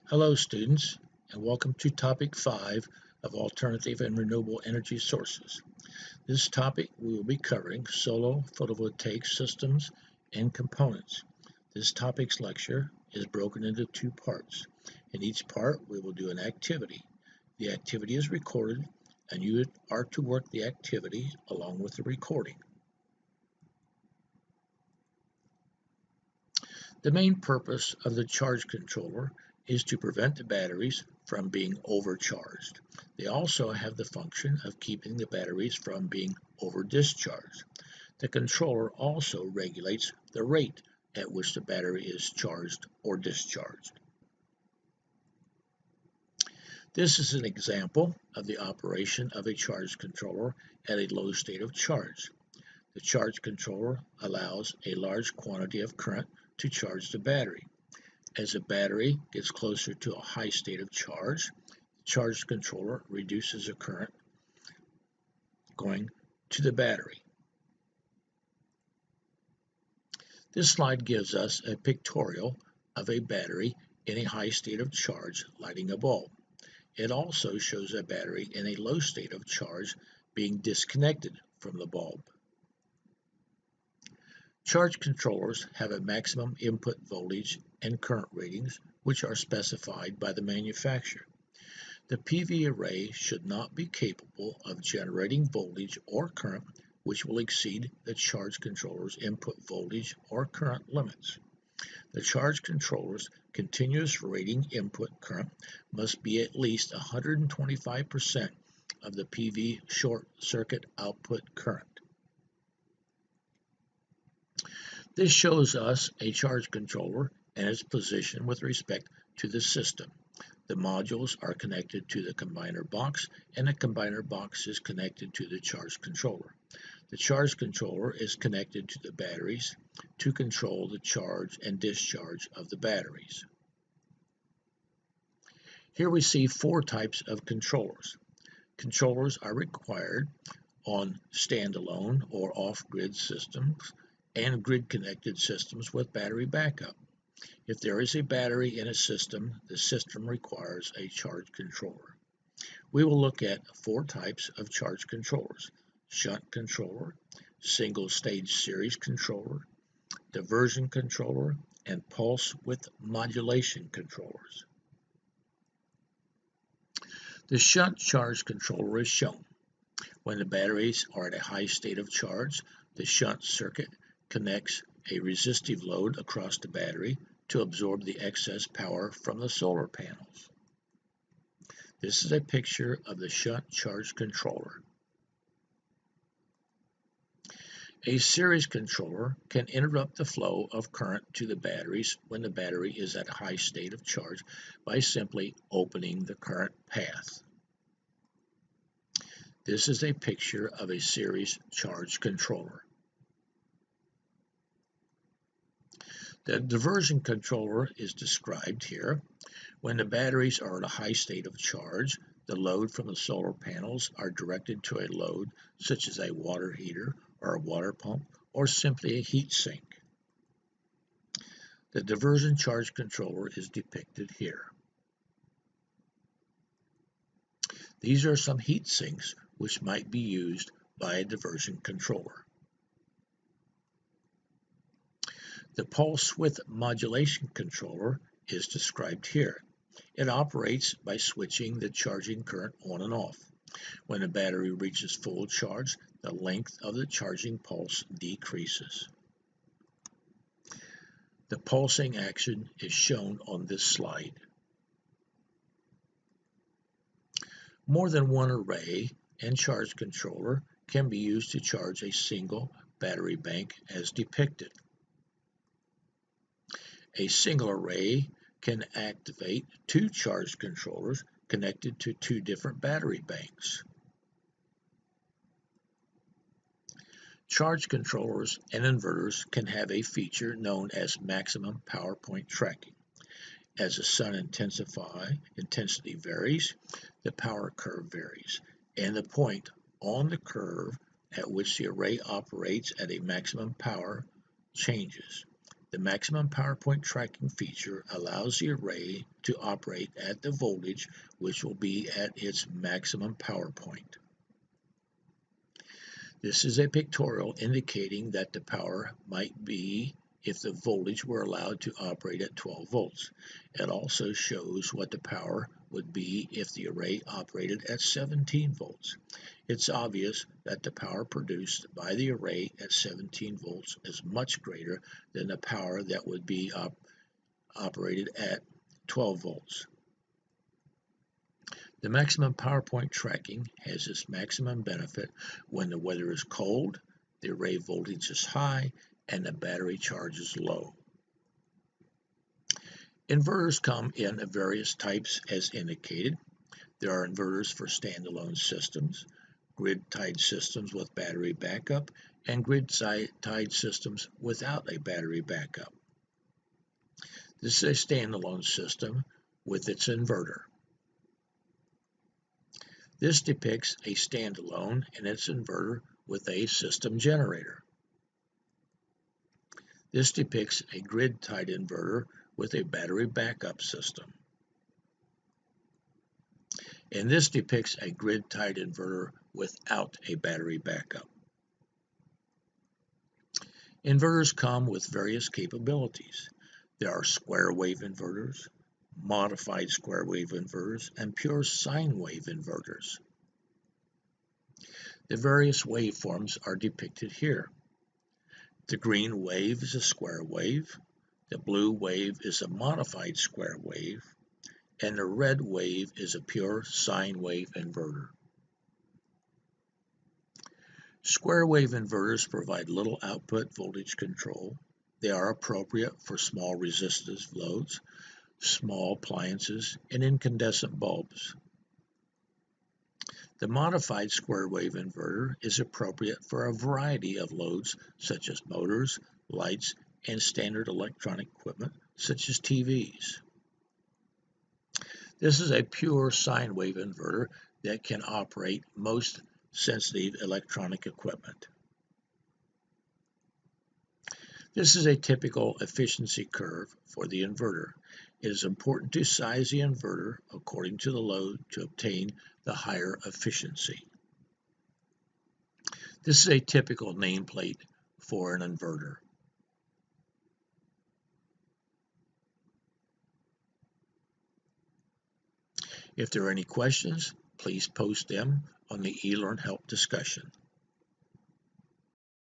Hello students, and welcome to topic 5 of alternative and renewable energy sources. This topic we will be covering solar photovoltaic systems and components. This topic's lecture is broken into 2 parts. In each part we will do an activity. The activity is recorded and you are to work the activity along with the recording. The main purpose of the charge controller is to prevent the batteries from being overcharged. They also have the function of keeping the batteries from being over-discharged. The controller also regulates the rate at which the battery is charged or discharged. This is an example of the operation of a charge controller at a low state of charge. The charge controller allows a large quantity of current to charge the battery. As the battery gets closer to a high state of charge, the charge controller reduces the current going to the battery. This slide gives us a pictorial of a battery in a high state of charge lighting a bulb. It also shows a battery in a low state of charge being disconnected from the bulb. Charge controllers have a maximum input voltage and current ratings which are specified by the manufacturer. The PV array should not be capable of generating voltage or current which will exceed the charge controller's input voltage or current limits. The charge controller's continuous rating input current must be at least 125% of the PV short circuit output current. This shows us a charge controller and its position with respect to the system. The modules are connected to the combiner box, and the combiner box is connected to the charge controller. The charge controller is connected to the batteries to control the charge and discharge of the batteries. Here we see 4 types of controllers. Controllers are required on standalone or off-grid systems and grid-connected systems with battery backup. If there is a battery in a system, the system requires a charge controller. We will look at 4 types of charge controllers: shunt controller, single-stage series controller, diversion controller, and pulse width modulation controllers. The shunt charge controller is shown. When the batteries are at a high state of charge, the shunt circuit connects a resistive load across the battery to absorb the excess power from the solar panels. This is a picture of the shunt charge controller. A series controller can interrupt the flow of current to the batteries when the battery is at a high state of charge by simply opening the current path. This is a picture of a series charge controller. The diversion controller is described here. When the batteries are at a high state of charge, the load from the solar panels are directed to a load such as a water heater or a water pump or simply a heat sink. The diversion charge controller is depicted here. These are some heat sinks which might be used by a diversion controller. The pulse width modulation controller is described here. It operates by switching the charging current on and off. When the battery reaches full charge, the length of the charging pulse decreases. The pulsing action is shown on this slide. More than one array and charge controller can be used to charge a single battery bank as depicted. A single array can activate 2 charge controllers connected to 2 different battery banks. Charge controllers and inverters can have a feature known as maximum power point tracking. As the sun intensity varies, the power curve varies, and the point on the curve at which the array operates at a maximum power changes. The maximum power point tracking feature allows the array to operate at the voltage which will be at its maximum power point. This is a pictorial indicating that the power might be if the voltage were allowed to operate at 12 volts. It also shows what the power would be if the array operated at 17 volts. It's obvious that the power produced by the array at 17 volts is much greater than the power that would be operated at 12 volts. The maximum power point tracking has its maximum benefit when the weather is cold, the array voltage is high, and the battery charge is low. Inverters come in various types as indicated. There are inverters for standalone systems, grid-tied systems with battery backup, and grid-tied systems without a battery backup. This is a standalone system with its inverter. This depicts a standalone and its inverter with a system generator. This depicts a grid-tied inverter with a battery backup system. And this depicts a grid-tied inverter without a battery backup. Inverters come with various capabilities. There are square wave inverters, modified square wave inverters, and pure sine wave inverters. The various waveforms are depicted here. The green wave is a square wave, the blue wave is a modified square wave, and the red wave is a pure sine wave inverter. Square wave inverters provide little output voltage control. They are appropriate for small resistive loads, small appliances, and incandescent bulbs. The modified square wave inverter is appropriate for a variety of loads such as motors, lights, and standard electronic equipment such as TVs. This is a pure sine wave inverter that can operate most sensitive electronic equipment. This is a typical efficiency curve for the inverter. It is important to size the inverter according to the load to obtain the higher efficiency. This is a typical nameplate for an inverter. If there are any questions, please post them on the eLearn Help discussion.